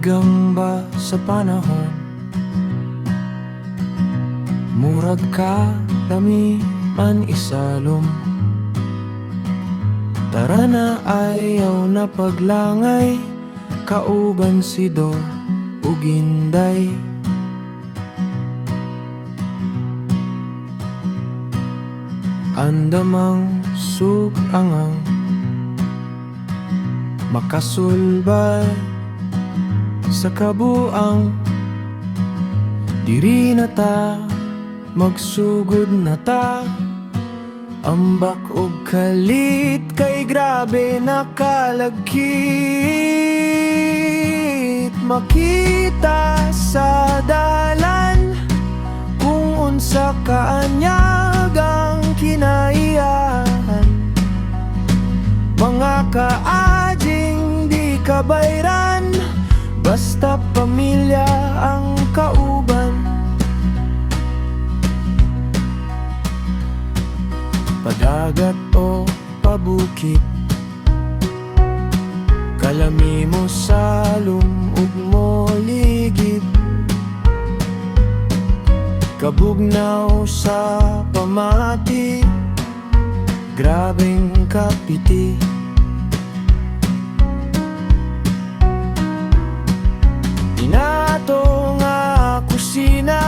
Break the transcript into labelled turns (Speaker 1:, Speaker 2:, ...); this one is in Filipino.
Speaker 1: Kaibigang ba sa panahon, murag ka lami man isalom. Tara na ayaw na paglangay, kauban si Do ug Inday. Andamang sugangang makasulbay sa kabuang. Diri na ta, magsugod na ta, ambak og kalit kay grabe nakalagkit. Makita sa dalan kung unsa kaanyag ang kinaiyahan. Mga kaading di kabayran, basta pamilya ang kauban. Padagat o pabukit, kalami mo salom ug mo ligid. Kabugnaw sa pamati, grabeng kapiti. Inato nga kusina,